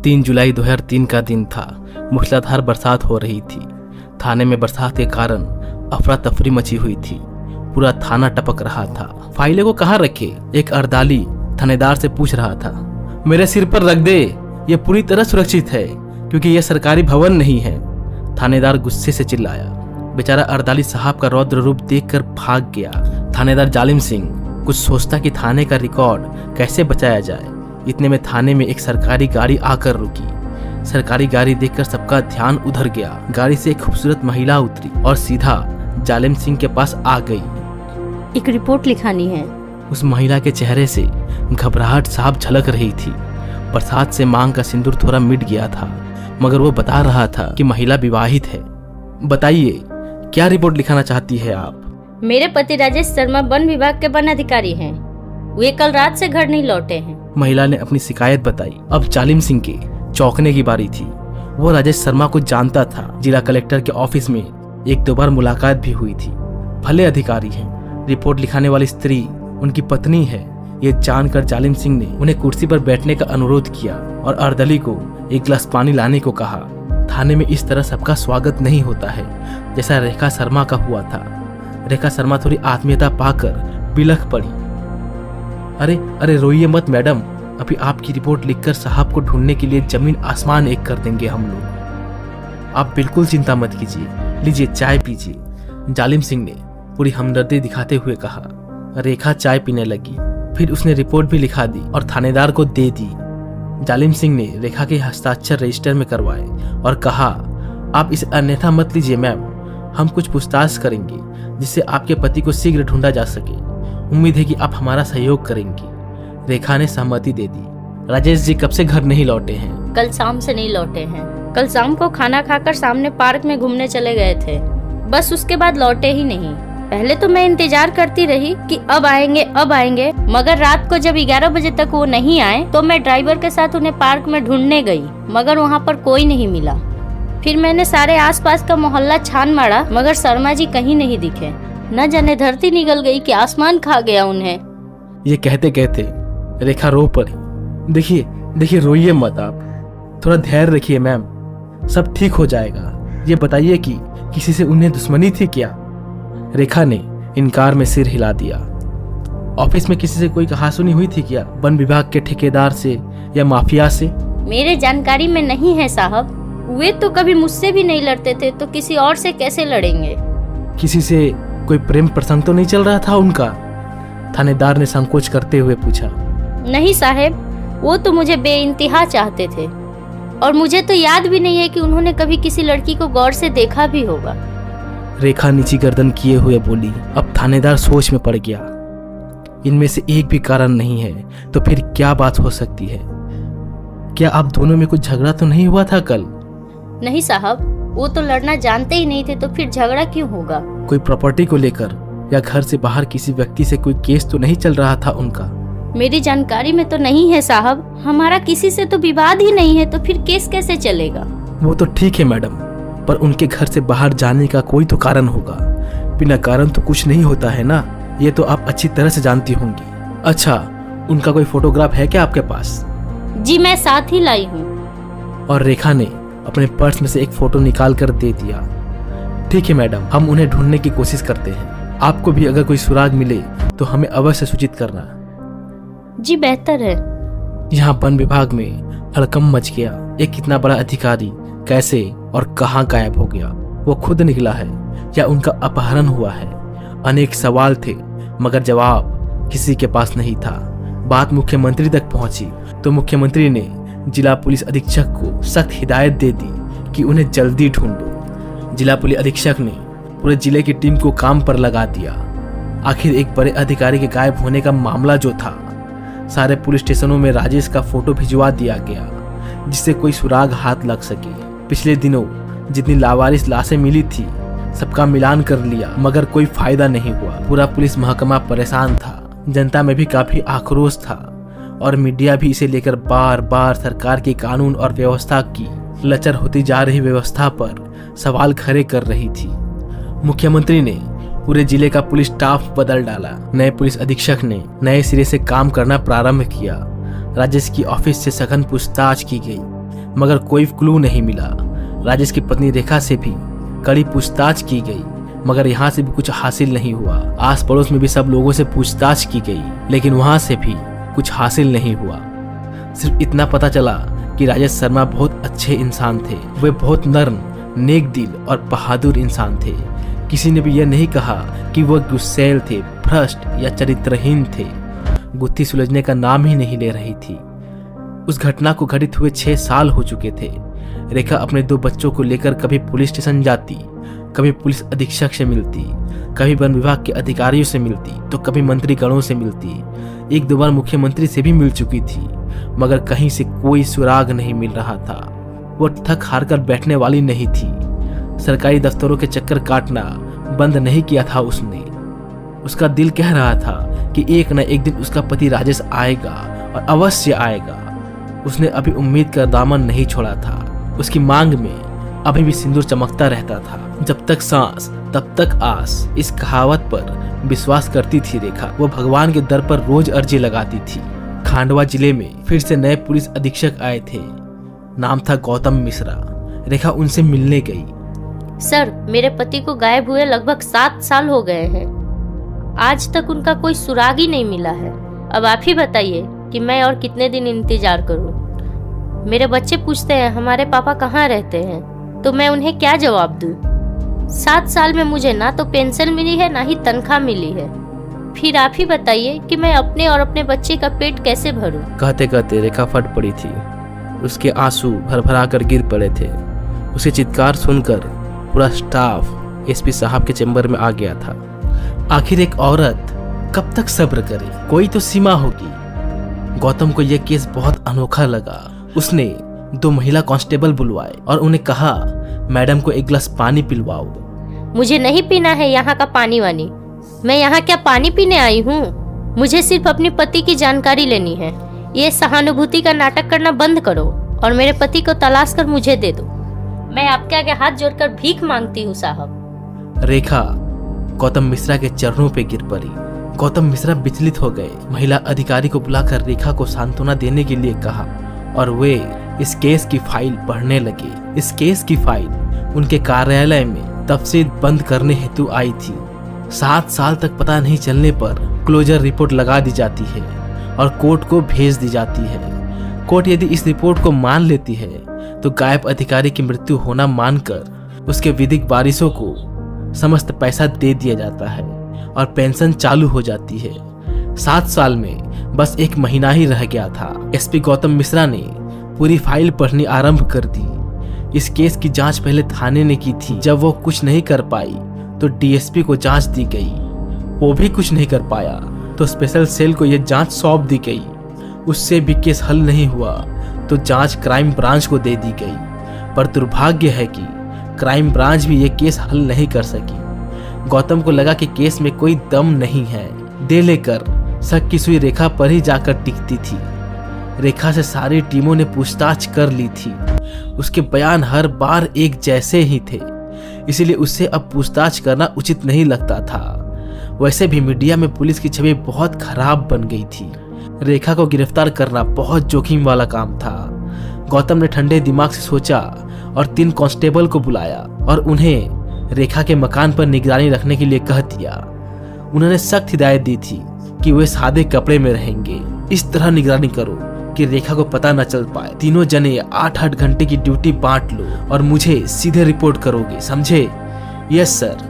3 जुलाई 2003 का दिन था। मूसलाधार बरसात हो रही थी। थाने में बरसात के कारण अफरा तफरी मची हुई थी। पूरा थाना टपक रहा था। फाइलें को कहाँ रखे, एक अर्दाली थानेदार से पूछ रहा था। मेरे सिर पर रख दे, ये पूरी तरह सुरक्षित है क्योंकि यह सरकारी भवन नहीं है। थानेदार गुस्से से चिल्लाया। बेचारा अर्दाली साहब का रौद्र रूप देखकर भाग गया। थानेदार जालिम सिंह कुछ सोचता कि थाने का रिकॉर्ड कैसे बचाया जाए। इतने में थाने में एक सरकारी गाड़ी आकर रुकी। सरकारी गाड़ी देखकर सबका ध्यान उधर गया। गाड़ी से एक खूबसूरत महिला उतरी और सीधा जालिम सिंह के पास आ गई। एक रिपोर्ट लिखानी है। उस महिला के चेहरे से घबराहट साफ झलक रही थी। बरसात से मांग का सिंदूर थोड़ा मिट गया था, मगर वो बता रहा था कि महिला विवाहित है। बताइए, क्या रिपोर्ट लिखाना चाहती है आप? मेरे पति राजेश शर्मा वन विभाग के वन अधिकारी हैं। वे कल रात से घर नहीं लौटे हैं। महिला ने अपनी शिकायत बताई। अब जालिम सिंह के चौंकने की बारी थी। वो राजेश शर्मा को जानता था। जिला कलेक्टर के ऑफिस में 1-2 बार मुलाकात भी हुई थी। भले अधिकारी हैं, रिपोर्ट लिखाने वाली स्त्री उनकी पत्नी है। ये जानकर जालिम सिंह ने उन्हें कुर्सी पर बैठने का अनुरोध किया और अर्दली को एक गिलास पानी लाने को कहा। थाने में इस तरह सबका स्वागत नहीं होता है जैसा रेखा शर्मा का हुआ था। रेखा शर्मा थोड़ी आत्मीयता पाकर बिलख पड़ी। अरे अरे रोइए मत मैडम, अभी आपकी रिपोर्ट लिखकर साहब को ढूंढने के लिए जमीन आसमान एक कर देंगे हम लोग। आप बिल्कुल चिंता मत कीजिए, लीजिए चाय पीजिए। जालिम सिंह ने पूरी हमदर्दी दिखाते हुए कहा। रेखा चाय पीने लगी। फिर उसने रिपोर्ट भी लिखा दी और थानेदार को दे दी। जालिम सिंह ने रेखा के हस्ताक्षर रजिस्टर में करवाए और कहा, आप इसे अन्यथा मत लीजिए मैम, हम कुछ पूछताछ करेंगे जिससे आपके पति को शीघ्र ढूंढा जा सके। उम्मीद है कि आप हमारा सहयोग करेंगी। रेखा ने सहमति दे दी। राजेश जी कब से घर नहीं लौटे हैं? कल शाम से नहीं लौटे हैं। कल शाम को खाना खाकर सामने पार्क में घूमने चले गए थे, बस उसके बाद लौटे ही नहीं। पहले तो मैं इंतजार करती रही कि अब आएंगे, मगर रात को जब 11 बजे तक वो नहीं आए तो मैं ड्राइवर के साथ उन्हें पार्क में ढूंढने गई, मगर वहाँ पर कोई नहीं मिला। फिर मैंने सारे आसपास का मोहल्ला छान मारा, मगर शर्मा जी कहीं नहीं दिखे। न जाने धरती निगल गई कि आसमान खा गया उन्हें। ये कहते कहते रेखा रो पड़ी। देखिए रोइए मत आप, थोड़ा धैर्य रखिए मैम, सब ठीक हो जाएगा। ये बताइए कि किसी से उन्हें दुश्मनी थी क्या? रेखा ने इनकार में सिर हिला दिया। ऑफिस में किसी से कोई कहासुनी हुई थी क्या? वन विभाग के ठेकेदार से या माफिया से? मेरे जानकारी में नहीं है साहब। वे तो कभी मुझसे भी नहीं लड़ते थे, तो किसी और से कैसे लड़ेंगे? किसी से कोई प्रेम प्रसंग तो नहीं चल रहा था उनका? थानेदार ने संकोच करते हुए पूछा। नहीं साहब, वो तो मुझे बेइंतहा चाहते थे और मुझे तो याद भी नहीं है कि उन्होंने कभी किसी लड़की को गौर से देखा भी होगा। रेखा नीची गर्दन किए हुए बोली। अब थानेदार सोच में पड़ गया। इनमें से एक भी कारण नहीं है तो फिर क्या बात हो सकती है? क्या आप दोनों में कुछ झगड़ा तो नहीं हुआ था कल? नहीं साहब, वो तो लड़ना जानते ही नहीं थे, तो फिर झगड़ा क्यों होगा? कोई प्रॉपर्टी को लेकर या घर से बाहर किसी व्यक्ति से कोई केस तो नहीं चल रहा था उनका? मेरी जानकारी में तो नहीं है साहब। हमारा किसी से तो विवाद ही नहीं है, तो फिर केस कैसे चलेगा? वो तो ठीक है मैडम, पर उनके घर से बाहर जाने का कोई तो कारण होगा। बिना कारण तो कुछ नहीं होता है ना, ये तो आप अच्छी तरह से जानती होंगी। अच्छा, उनका कोई फोटोग्राफ है क्या आपके पास? जी मैं साथ ही लाई हूँ। और रेखा ने अपने पर्स में से एक फोटो निकाल कर दे दिया। ठीक है मैडम, हम उन्हें ढूंढने की कोशिश करते हैं। आपको भी अगर कोई सुराग मिले तो हमें अवश्य सूचित करना। जी बेहतर है। यहाँ वन विभाग में हड़कंप मच गया। एक इतना बड़ा अधिकारी कैसे और कहाँ गायब हो गया? वो खुद निकला है या उनका अपहरण हुआ है? अनेक सवाल थे, मगर जवाब किसी के पास नहीं था। बात मुख्यमंत्री तक पहुंची तो मुख्यमंत्री ने जिला पुलिस अधीक्षक को सख्त हिदायत दे दी कि उन्हें जल्दी ढूंढो। जिला पुलिस अधीक्षक ने पूरे जिले की टीम को काम पर लगा दिया। आखिर एक बड़े अधिकारी के गायब होने का मामला जो था, सारे पुलिस स्टेशनों में राजेश का फोटो भिजवा दिया गया जिससे कोई सुराग हाथ लग सके। पिछले दिनों जितनी लावारिस लाशें मिली थी सबका मिलान कर लिया, मगर कोई फायदा नहीं हुआ। पूरा पुलिस महकमा परेशान था। जनता में भी काफी आक्रोश था और मीडिया भी इसे लेकर बार बार सरकार की कानून और व्यवस्था की लचर होती जा रही व्यवस्था पर सवाल खड़े कर रही थी। मुख्यमंत्री ने पूरे जिले का पुलिस स्टाफ बदल डाला। नए पुलिस अधीक्षक ने नए सिरे से काम करना प्रारंभ किया। राजेश की ऑफिस से सघन पूछताछ की गई। मगर कोई क्लू नहीं मिला। राजेश की पत्नी रेखा से भी कड़ी पूछताछ की गई, मगर यहाँ से भी कुछ हासिल नहीं हुआ। आस पड़ोस में भी सब लोगों से पूछताछ की गई, लेकिन वहां से भी कुछ हासिल नहीं हुआ। सिर्फ इतना पता चला कि राजेश शर्मा बहुत अच्छे इंसान थे। वे बहुत नर्म, नेक दिल और बहादुर इंसान थे। किसी ने भी यह नहीं कहा कि वह गुस्सैल थे, भ्रष्ट या चरित्रहीन थे। गुत्थी सुलझने का नाम ही नहीं ले रही थी। उस घटना को घटित हुए 6 साल हो चुके थे। रेखा अपने 2 बच्चों को लेकर कभी पुलिस स्टेशन जाती, कभी पुलिस अधीक्षक से मिलती, कभी वन विभाग के अधिकारियों से मिलती, तो कभी मंत्रीगणों से मिलती। 1-2 बार मुख्यमंत्री से भी मिल चुकी थी, मगर कहीं से कोई सुराग नहीं मिल रहा था। वो थक हार कर बैठने वाली नहीं थी। सरकारी दफ्तरों के चक्कर काटना बंद नहीं किया था उसने। उसका दिल कह रहा था कि एक न एक दिन उसका पति राजेश आएगा और अवश्य आएगा। उसने अभी उम्मीद का दामन नहीं छोड़ा था। उसकी मांग में अभी भी सिंदूर चमकता रहता था। जब तक सांस तब तक आस, इस कहावत पर विश्वास करती थी रेखा। वो भगवान के दर पर रोज अर्जी लगाती थी। खांडवा जिले में फिर से नए पुलिस अधीक्षक आए थे। नाम था गौतम मिश्रा। रेखा उनसे मिलने गई। सर, मेरे पति को गायब हुए लगभग 7 साल हो गए हैं। आज तक उनका कोई सुराग ही नहीं मिला है। अब आप ही बताइए कि मैं और कितने दिन इंतजार करूं? मेरे बच्चे पूछते हैं हमारे पापा कहाँ रहते हैं, तो मैं उन्हें क्या जवाब दूं? 7 साल में मुझे ना तो पेंशन मिली है, ना ही तनख्वाह मिली है। फिर आप ही बताइए कि मैं अपने और अपने बच्चे का पेट कैसे भरूं? कहते कहते रेखा फट पड़ी थी। उसके आंसू भरभरा कर गिर पड़े थे। उसे चित्कार सुनकर पूरा स्टाफ एसपी साहब के चैम्बर में आ गया था। आखिर एक औरत कब तक सब्र करे? कोई तो सीमा होगी। गौतम को यह केस बहुत अनोखा लगा। उसने 2 महिला कांस्टेबल बुलवाए और उन्हें कहा, मैडम को एक गिलास पानी पिलवाओ। मुझे नहीं पीना है यहाँ का पानी वानी। मैं यहाँ क्या पानी पीने आई हूँ? मुझे सिर्फ अपने पति की जानकारी लेनी है। ये सहानुभूति का नाटक करना बंद करो और मेरे पति को तलाश कर मुझे दे दो। मैं आपके आगे हाथ जोड़कर भीख मांगती हूँ साहब। रेखा गौतम मिश्रा के चरणों पे गिर पड़ी। गौतम मिश्रा विचलित हो गए। महिला अधिकारी को बुलाकर रेखा को सांत्वना देने के लिए कहा और वे इस केस की फाइल पढ़ने लगे। इस केस की फाइल उनके कार्यालय में तफसील बंद करने हेतु आई थी। 7 साल तक पता नहीं चलने पर क्लोजर रिपोर्ट लगा दी जाती है और कोर्ट को भेज दी जाती है। कोर्ट यदि इस रिपोर्ट को मान लेती है तो गायब अधिकारी की मृत्यु होना मानकर उसके विधिक वारिसों को समस्त पैसा दे दिया जाता है और पेंशन चालू हो जाती है। 7 साल में बस 1 महीना ही रह गया था। एसपी गौतम मिश्रा ने पूरी फाइल पढ़नी आरंभ कर दी। इस केस की जांच पहले थाने ने की थी। जब वो कुछ नहीं कर पाई तो डीएसपी को जांच दी गई। वो भी कुछ नहीं कर पाया तो स्पेशल सेल को यह जांच सौंप दी गई। उससे भी केस हल नहीं हुआ तो जांच क्राइम ब्रांच को दे दी गई। पर दुर्भाग्य है कि क्राइम ब्रांच भी ये केस हल नहीं कर सकी। गौतम को लगा कि केस में कोई दम नहीं है। दे लेकर शक की सुई रेखा पर ही जाकर टिकती थी। रेखा से सारी टीमों ने पूछताछ कर ली थी। उसके बयान हर बार एक जैसे ही थे, इसीलिए उससे अब पूछताछ करना उचित नहीं लगता था। वैसे भी मीडिया में पुलिस की छवि बहुत खराब बन गई थी। रेखा को गिरफ्तार करना बहुत जोखिम वाला काम था। गौतम ने ठंडे दिमाग से सोचा और 3 कांस्टेबल को बुलाया और उन्हें रेखा के मकान पर निगरानी रखने के लिए कह दिया। उन्होंने सख्त हिदायत दी थी कि वे सादे कपड़े में रहेंगे। इस तरह निगरानी करो कि रेखा को पता न चल पाए। तीनों जने 8-8 घंटे की ड्यूटी बांट लो और मुझे सीधे रिपोर्ट करोगे, समझे? Yes sir.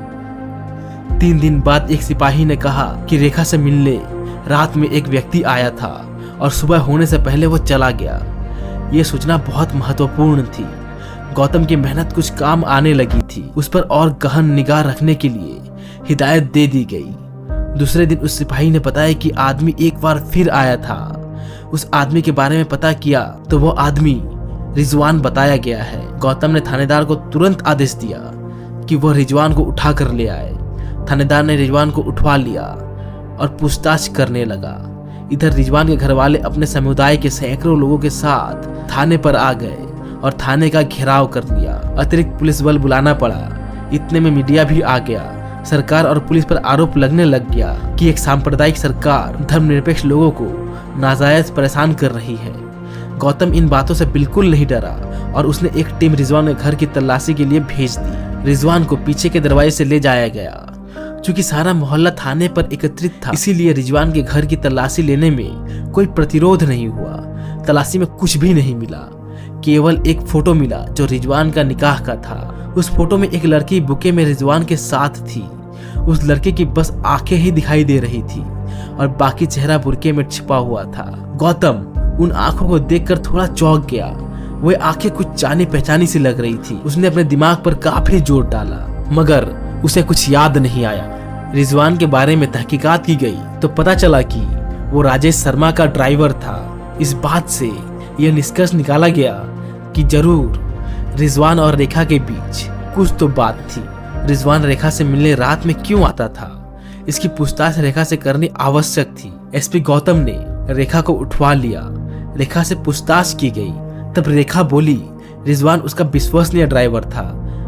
3 दिन बाद एक सिपाही ने कहा कि रेखा से मिलने रात में एक व्यक्ति आया था और सुबह होने से पहले वो चला गया। ये सूचना बहुत महत्वपूर्ण थी। गौतम की मेहनत कुछ काम आने लगी थी। उस पर और गहन निगाह रखने के लिए हिदायत दे दी गई। दूसरे दिन उस सिपाही ने बताया कि आदमी एक बार फिर आया था। उस आदमी के बारे में पता किया तो वो आदमी रिजवान बताया गया है। गौतम ने थानेदार को तुरंत आदेश दिया कि वह रिजवान को उठा कर ले आए। थानेदार ने रिजवान को उठवा लिया और पूछताछ करने लगा। इधर रिजवान के घर वाले अपने समुदाय के सैकड़ों लोगों के साथ थाने पर आ गए और थाने का घेराव कर लिया। अतिरिक्त पुलिस बल बुलाना पड़ा। इतने में मीडिया भी आ गया। सरकार और पुलिस पर आरोप लगने लग गया कि एक सांप्रदायिक सरकार धर्मनिरपेक्ष लोगों को नाजायज परेशान कर रही है। गौतम इन बातों से बिल्कुल नहीं डरा और उसने एक टीम रिजवान के घर की तलाशी के लिए भेज दी। रिजवान को पीछे के दरवाजे से ले जाया गया। चूंकि सारा मोहल्ला थाने पर एकत्रित था, इसीलिए रिजवान के घर की तलाशी लेने में कोई प्रतिरोध नहीं हुआ। तलाशी में कुछ भी नहीं मिला, केवल एक फोटो मिला जो रिजवान का निकाह का था। उस फोटो में एक लड़की बुके में रिजवान के साथ थी। उस लड़के की बस आंखें ही दिखाई दे रही थी और बाकी चेहरा बुरके में छिपा हुआ था। गौतम उन आंखों को देखकर थोड़ा चौंक गया। वह आंखें कुछ जानी पहचानी सी लग रही थी। उसने अपने दिमाग पर काफी जोर डाला, मगर उसे कुछ याद नहीं आया। रिजवान के बारे में तहकीकात की गई तो पता चला कि वो राजेश शर्मा का ड्राइवर था। इस बात से यह निष्कर्ष निकाला गया कि जरूर रिजवान और रेखा के बीच कुछ तो बात थी। रिजवान रेखा से मिलने रात में क्यों आता था, इसकी पूछताछ रेखा से करनी आवश्यक थी। एसपी गौतम ने रेखा को उठवा लिया। रेखा से पूछताछ की गई, तब रेखा बोली रिजवान उसका विश्वसनीय ड्राइवर था।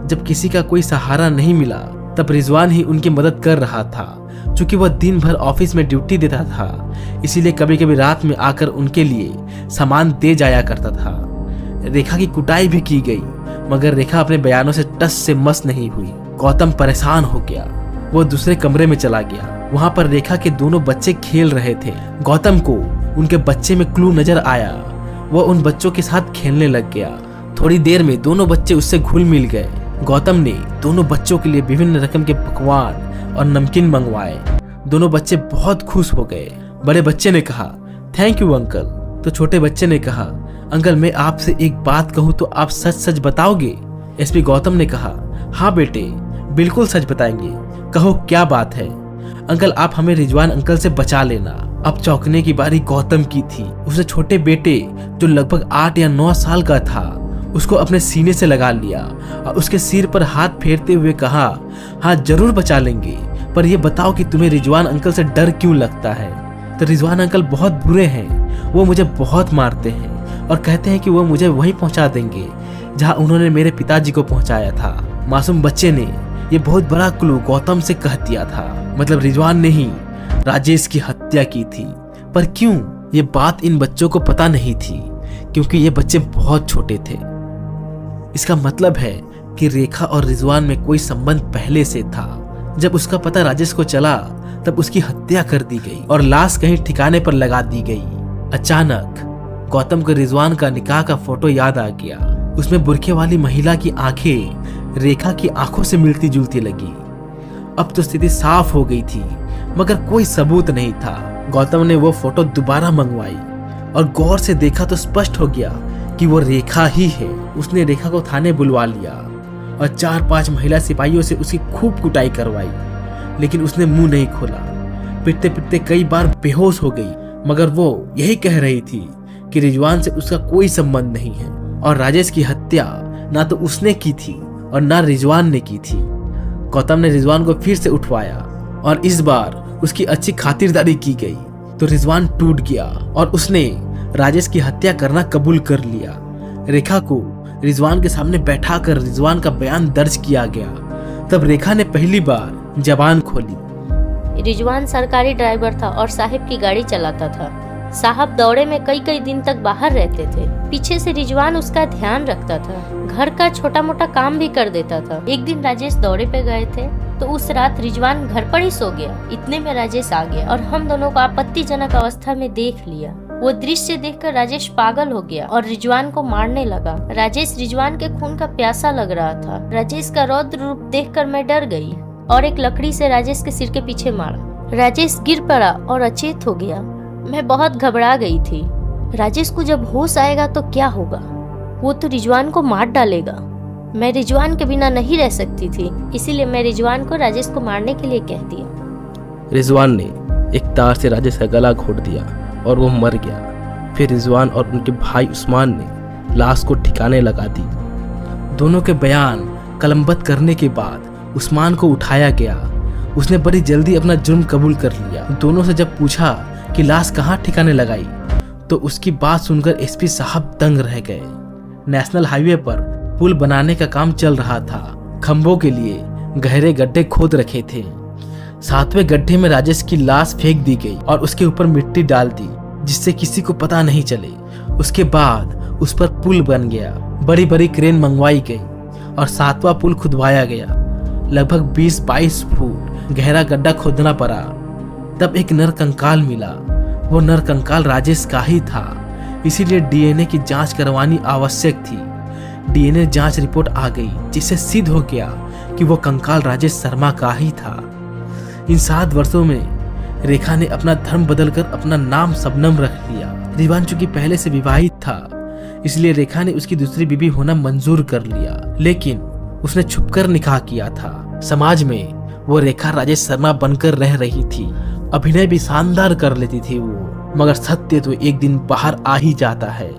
जब किसी का कोई सहारा नहीं मिला तब रिजवान ही उनकी मदद कर रहा था। चूंकि वह दिन भर ऑफिस में ड्यूटी देता था, इसीलिए कभी कभी रात में आकर उनके लिए सामान दे जाया करता था। रेखा की कुटाई भी की गई, मगर रेखा अपने बयानों से टस से मस नहीं हुई। गौतम परेशान हो गया। वो दूसरे कमरे में चला गया। वहां पर रेखा के दोनों बच्चे खेल रहे थे। गौतम को उनके बच्चे में क्लू नजर आया। वह उन बच्चों के साथ खेलने लग गया। थोड़ी देर में दोनों बच्चे उससे घुल मिल गए। गौतम ने दोनों बच्चों के लिए विभिन्न रकम के पकवान और नमकीन मंगवाए। दोनों बच्चे बहुत खुश हो गए। बड़े बच्चे ने कहा थैंक यू अंकल, तो छोटे बच्चे ने कहा अंकल मैं आपसे एक बात कहूँ तो आप सच सच बताओगे? एसपी गौतम ने कहा हाँ बेटे, बिल्कुल सच बताएंगे, कहो क्या बात है? अंकल आप हमें रिजवान अंकल से बचा लेना। अब चौंकने की बारी गौतम की थी। उसने छोटे बेटे जो लगभग 8 या 9 साल का था उसको अपने सीने से लगा लिया और उसके सिर पर हाथ फेरते हुए कहा हाँ जरूर बचा लेंगे, पर यह बताओ कि तुम्हें रिजवान अंकल से डर क्यों लगता है? तो रिजवान अंकल बहुत बुरे हैं, वो मुझे बहुत मारते हैं और कहते हैं कि वो मुझे वहीं पहुंचा देंगे जहां उन्होंने मेरे पिताजी को पहुंचाया था। मासूम बच्चे ने ये बहुत बड़ा क्लू गौतम से कह दिया था। मतलब रिजवान ने ही राजेश की हत्या की थी। पर क्यों? ये बात इन बच्चों को पता नहीं थी, क्योंकि ये बच्चे बहुत छोटे थे। इसका मतलब है कि रेखा और रिजवान में कोई संबंध पहले से था। जब उसका पता राजेश को चला तब उसकी हत्या कर दी गई और लाश कहीं ठिकाने पर लगा दी गई। अचानक गौतम को रिजवान का निकाह का फोटो याद आ गया। उसमें बुरखे वाली महिला की आंखें रेखा की आंखों से मिलती जुलती लगी। अब तो स्थिति साफ हो गई थी, मगर कोई सबूत नहीं था। गौतम ने वो फोटो दोबारा मंगवाई और गौर से देखा तो स्पष्ट हो गया कि वो रेखा ही है। उसने रेखा को थाने बुलवा लिया और 4-5 महिला सिपाहियों से उसकी खूब कुटाई करवाई, लेकिन उसने मुंह नहीं खोला। पिटते पिटते कई बार बेहोश हो गई, मगर वो यही कह रही थी कि रिजवान से उसका कोई संबंध नहीं है और राजेश की हत्या ना तो उसने की थी और ना रिजवान ने की थी। गौतम ने रिजवान को फिर से उठवाया और इस बार उसकी अच्छी खातिरदारी की गई तो रिजवान टूट गया और उसने राजेश की हत्या करना कबूल कर लिया। रेखा को रिजवान के सामने बैठाकर रिजवान का बयान दर्ज किया गया। तब रेखा ने पहली बार जबान खोली। रिजवान सरकारी ड्राइवर था और साहिब की गाड़ी चलाता था। साहब दौरे में कई दिन तक बाहर रहते थे। पीछे से रिजवान उसका ध्यान रखता था, घर का छोटा मोटा काम भी कर देता था। एक दिन राजेश दौरे पे गए थे तो उस रात रिजवान घर पर ही सो गया। इतने में राजेश आ गया और हम दोनों को आपत्तिजनक अवस्था में देख लिया। वो दृश्य देखकर राजेश पागल हो गया और रिजवान को मारने लगा। राजेश रिजवान के खून का प्यासा लग रहा था। राजेश का रौद्र रूप देखकर मैं डर गई और एक लकड़ी से राजेश के सिर के पीछे मारा। राजेश गिर पड़ा और अचेत हो गया। मैं बहुत घबरा गई थी। राजेश को जब होश आएगा तो क्या होगा? वो तो रिजवान को मार डालेगा। मैं रिजवान के बिना नहीं रह सकती थी, इसीलिए मैं रिजवान को राजेश को मारने के लिए कह दिया। रिजवान ने एक तार से राजेश का गला घोट दिया और वो मर गया। फिर रिजवान और उनके भाई उस्मान ने लाश को ठिकाने लगा दी। दोनों के बयान कलमबद्ध करने के बाद उस्मान को उठाया गया। उसने बड़ी जल्दी अपना जुर्म कबूल कर लिया। दोनों से जब पूछा कि लाश कहाँ ठिकाने लगाई तो उसकी बात सुनकर एसपी साहब दंग रह गए। नेशनल हाईवे पर पुल बनाने का काम चल रहा था। खंभों के लिए गहरे गड्ढे खोद रखे थे। 7वें गड्ढे में राजेश की लाश फेंक दी गई और उसके ऊपर मिट्टी डाल दी, जिससे किसी को पता नहीं चले। उसके बाद उस पर पुल बन गया, बड़ी बड़ी क्रेन मंगवाई गई और 7वां पुल खुदवाया गया। लगभग 20-22 फुट गहरा गड्ढा खोदना पड़ा। तब एक नर कंकाल मिला। वो नर कंकाल राजेश का ही था, इसीलिए डीएनए की जांच करवानी आवश्यक थी। डीएनए जांच रिपोर्ट आ गई, जिससे सिद्ध हो गया कि वो कंकाल राजेश शर्मा का ही था। इन 7 वर्षों में रेखा ने अपना धर्म बदलकर अपना नाम शबनम रख लिया। दिवांशु की पहले से विवाहित था, इसलिए रेखा ने उसकी दूसरी बीवी होना मंजूर कर लिया, लेकिन उसने छुपकर निकाह किया था। समाज में वो रेखा राजेश शर्मा बनकर रह रही थी। अभिनय भी शानदार कर लेती थी वो, मगर सत्य तो एक दिन बाहर आ ही जाता है।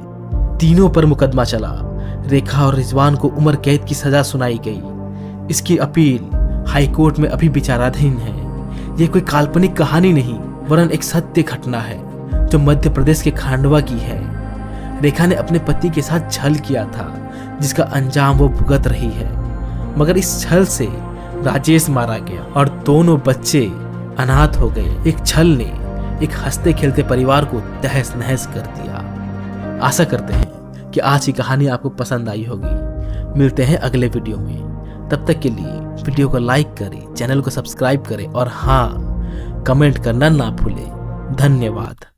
तीनों पर मुकदमा चला। रेखा और रिजवान को उम्र कैद की सजा सुनाई गई। इसकी अपील हाईकोर्ट में अभी विचाराधीन है। ये कोई काल्पनिक कहानी नहीं, वरन एक सत्य घटना है जो मध्य प्रदेश के खांडवा की है। रेखा ने अपने पति के साथ छल किया था, जिसका अंजाम वो भुगत रही है, मगर इस छल से राजेश मारा गया और दोनों बच्चे अनाथ हो गए। एक छल ने एक हंसते खेलते परिवार को तहस नहस कर दिया। आशा करते हैं कि आज की कहानी आपको पसंद आई होगी। मिलते हैं अगले वीडियो में, तब तक के लिए वीडियो को लाइक करें, चैनल को सब्सक्राइब करें और हाँ, कमेंट करना ना भूलें। धन्यवाद।